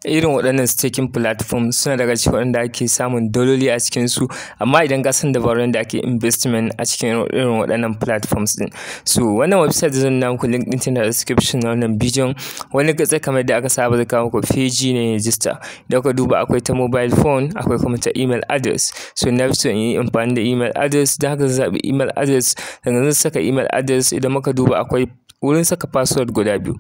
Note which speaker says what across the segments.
Speaker 1: Irin waɗannan staking platform suna daga cikin waɗanda ake samun daloli a cikin su, amma idan ka san dabarun da ake investment a cikin irin waɗannan platforms din. So wannan website zan nuna muku link ɗin ta description na wannan bidiyon. Wani gatse kamar da aka saba zai kawo muku page ne register. Idan ka duba akwai ta mobile phone, akwai kuma ta email address. So na fi so in yi amfani da email address, da haka zan zaɓi email address. Daga zan saka email address, idan muka duba akwai wurin saka password guda biyu.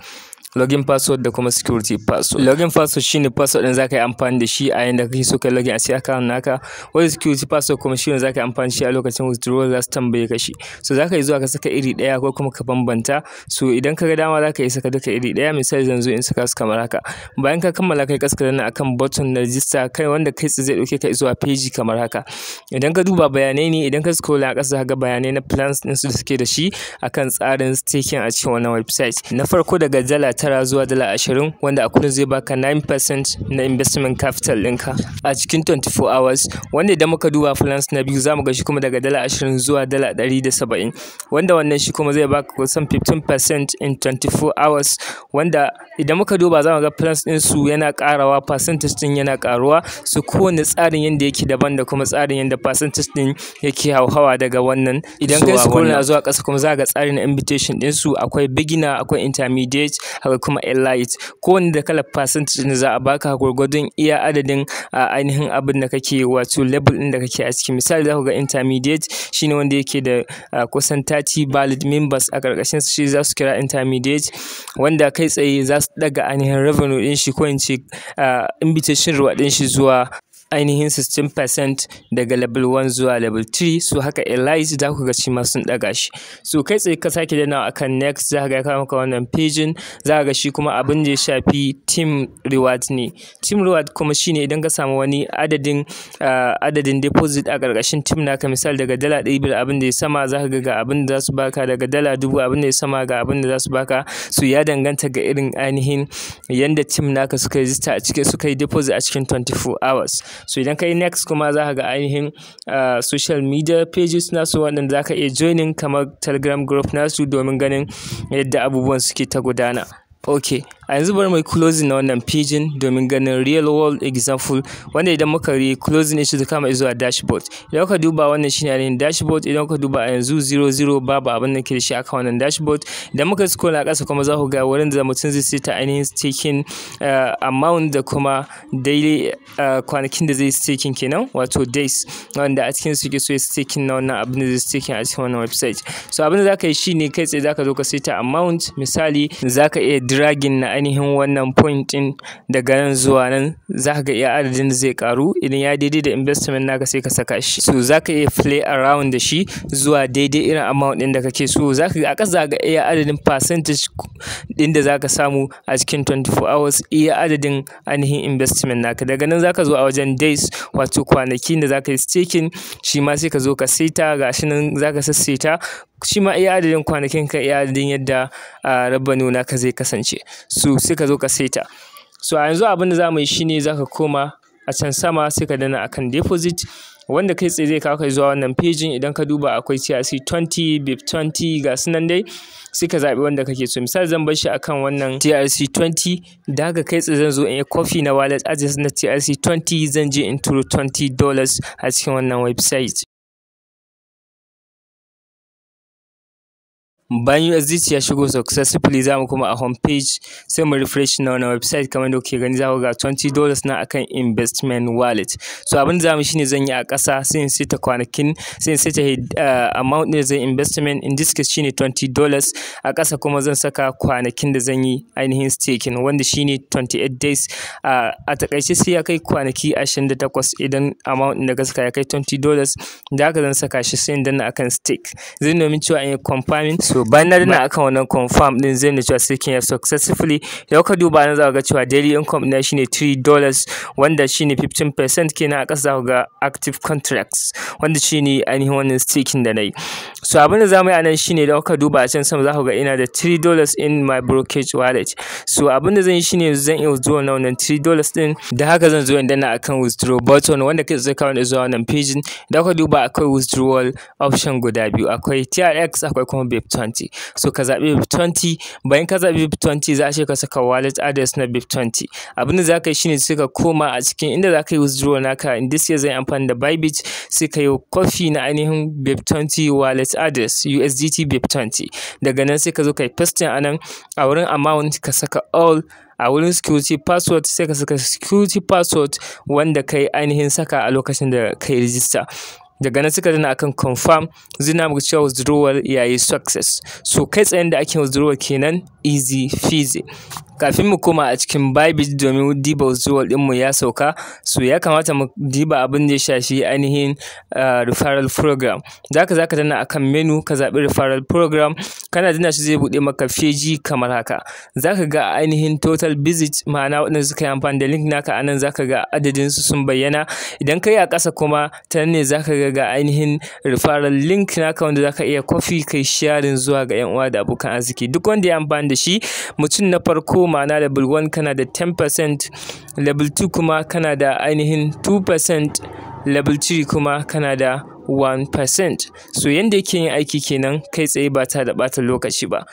Speaker 1: Login password da kuma security password. Login password shine password din zaka yi amfani da shi a yayin da kake so ka login a cikin account naka. Wani security password kuma shine zaka yi amfani da shi a lokacin withdrawal, za su tambaye ka shi. So zaka yi zuwa ka saka iri ɗaya ko kuma ka bambanta. So idan ka ga dama zaka yi saka duka iri ɗaya. Misali zan zo in saka su kamar haka. Bayan ka kammala kai kaskata nan akan button na register kai wanda kai zai dauke ka zuwa page kamar haka. Idan ka duba bayanai ne, idan ka scroll a ƙasa ga bayanai na plans din su da suke da shi akan tsarin staking a cikin wannan website. Na farko daga dala 9 zuwa dala 20, wanda a kullum zai baka 9% na investment capital ɗinka a cikin 24 hours. Wanda idan muka duba plans na biyu zamu ga shi kuma daga dala 20 zuwa dala 170, wanda wannan shi kuma zai baka kusan 15% in 24 hours. Wanda idan muka duba zamu ga plans ɗin su yana ƙarawa, percentage ɗin yana ƙaruwa. So kowane tsarin yanda yake daban da kuma tsarin yanda percentage ɗin yake hauhawa daga wannan. Idan kai scroll na zuwa ƙasa kuma za ga tsarin invitation ɗin su akwai beginner, akwai intermediate, akwai kuma elite. Kowanne da kalar percentage ne za a baka gwargwadon iya adadin ainihin abin da kake, wato level ɗin da kake a ciki. Misali za ku ga intermediate shine wanda yake da kusan 30 valid members a ƙarƙashin su, shi za su kira intermediate, wanda kai tsaye za su daga ainihin revenue ɗin shi ko in ce invitation reward ɗin shi zuwa ainihin 16% daga level 1 zuwa level 3. So haka elite za ku ga shi ma sun daga shi. So kai tsaye ka sake dana akan next, za ka ga ya kawo maka wannan page, za ka ga shi kuma abin da ya shafi team reward ne. Team reward kuma shine idan ka samu wani adadin deposit a ƙarƙashin team naka, misali daga dala 100 abin da ya sama za ka ga abin da za su baka, daga dala 1000 abin da ya sama ga abin da za su baka. So ya danganta ga irin ainihin yanda team naka suka register a cikin, suka yi deposit a cikin 24 hours. So idan ka yi next kuma za ka ga ainihin social media pages nasu waɗanda za ka iya joining kamar telegram group nasu domin ganin yadda abubuwan suke ta gudana. Okay, a yanzu bari mai closing na wannan page domin ganin real world example, wanda idan muka closing shi zai kama zuwa dashboard. Idan ka duba wannan shine ainihin dashboard. Idan ka duba a yanzu 00 babu abin da ke da shi akan wannan dashboard. Idan muka scroll a ƙasa kuma za ku ga wurin da mutum zai seta ainihin staking amount da kuma daily kwanakin da zai staking kenan, wato days, wanda a cikin su ke so ya staking na wannan abin da zai staking a cikin wannan website. So abin da za ka yi shine kai tsaye za ka zo ka seta amount. Misali za ka iya dragging na ainihin wannan point din daga nan zuwa nan, za ka ga iya adadin da zai karu. Idan ya daidai da investment naka sai ka saka shi. So za ka iya play around da shi zuwa daidai irin amount din da kake so. Za ka ga a ƙasa ga iya adadin percentage din da za ka samu a cikin 24 hours, iya adadin ainihin investment naka. Daga nan za ka zo a wajen days, wato kwanakin da za ka yi staking, shi ma sai ka zo ka seta. Ga shi nan za ka sasseta shi ma iya adadin kwanakin ka, iya adadin yadda revenue naka zai kasance. So sai ka zo ka seta. So a yanzu abin da za mu yi shine za ka koma a can sama sai ka dana akan deposit, wanda kai tsaye zai kawo ka zuwa wannan page. Idan ka duba akwai TRC 20, BIP 20, ga su nan dai, sai ka zaɓi wanda kake so. Misali zan bar shi akan wannan TRC 20, da haka kai tsaye zan zo in yi copy na wallet address na TRC 20, zan je in turo $20 a cikin wannan website. Bayan USDT ya shigo successfully, za mu kuma a home page sai mu refresh na wannan website. Kamar da kuke gani za ku ga $20 na akan investment wallet. So abin da za mu shine zan yi a ƙasa sai in seta kwanakin, sai in seta amount ne zan investment, in this case shine $20. A ƙasa kuma zan saka kwanakin da zan yi ainihin staking, wanda shine 28 days. A takaice sai ya kai kwanaki 28 idan amount da ka saka ya kai $20. Da haka zan saka shi sai in danna akan stake. Zai nuna min cewa in yi confirming. So bayan na danna akan wannan confirm din zai nuna cewa staking ya successfully. Idan ka duba nan za ka ga cewa daily income na shine $3, wanda shine 15% kenan. A ƙasa za ku ga active contracts, wanda shine ainihin wannan staking da na yi. So abin da za mu yi a nan shine idan ka duba a can sama za ku ga ina da $3 in my brokerage wallet. So abin da zan yi shine zan iya withdraw na wannan $3 din. Da haka zan zo in danna akan withdraw button, wanda kai zai kawo ni zuwa wannan page. Idan ka duba akwai withdrawal option guda biyu, akwai TRX akwai kuma BIP 20. BIP20. So ka zaɓi BIP20, bayan ka zaɓi BIP20 za a ce ka saka wallet address na BIP20. Abin da za ka yi shine sai ka koma a cikin inda za ka yi withdrawal naka, in this case zan amfani da Bybit, sai ka yi copy na ainihin BIP20 wallet address USDT BIP20. Daga nan sai ka zo ka yi pasting a nan, a wurin amount ka saka all, a wurin security password sai ka saka security password wanda kai ainihin saka a lokacin da kai register. Daga nan suka dana akan confirm, zai na muku cewa withdrawal yayi success. So kai tsayen da ake withdrawal kenan, easy peasy. Kafin mu koma a cikin Bybit domin diba withdrawal ɗinmu ya sauka, so ya kamata mu diba abin da ya shafi ainihin referral program. Za ka danna akan menu ka zaɓi referral program, kana danna shi zai buɗe maka feji kamar haka. Za ka ga ainihin total visit, ma'ana waɗanda suka yi amfani da link naka anan za ka ga adadin su sun bayyana. Idan ka yi a ƙasa kuma ta nan ne za ka ga ainihin referral link naka wanda za ka iya copy kai sharing zuwa ga 'yan uwa da abokan arziki. Duk wanda ya amfani da shi, mutum na farko ma'ana level 1 kana da 10%, level 2 kuma kana da ainihin 2%, level 3 kuma kana da 1%. So yanda yake yin aiki kenan kai tsaye ba ta da ɓata lokaci ba.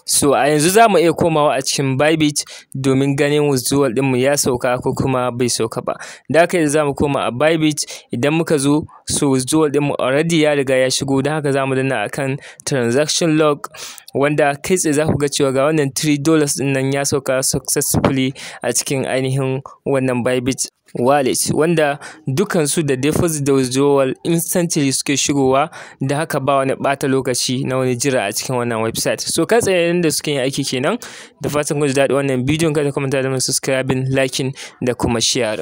Speaker 1: So a yanzu za mu iya komawa a cikin Bybit domin ganin withdrawal ɗinmu ya sauka ko kuma bai sauka ba. Da haka yanzu za mu koma a Bybit, idan muka zo so withdrawal ɗinmu already ya riga ya shigo, don haka za mu danna akan transaction log, wanda kai tsaye za ku ga cewa ga wannan $3 ɗin nan ya sauka successfully a cikin ainihin wannan Bybit wallet, wanda dukansu da deposit da withdrawal instantly suke shigowa, da haka ba wani ɓata lokaci na wani jira a cikin wannan website. So kai tsaye da suke yin aiki kenan. Da fatan kun ji daɗi wannan bidiyon, kada ku manta da subscribing, liking da kuma share.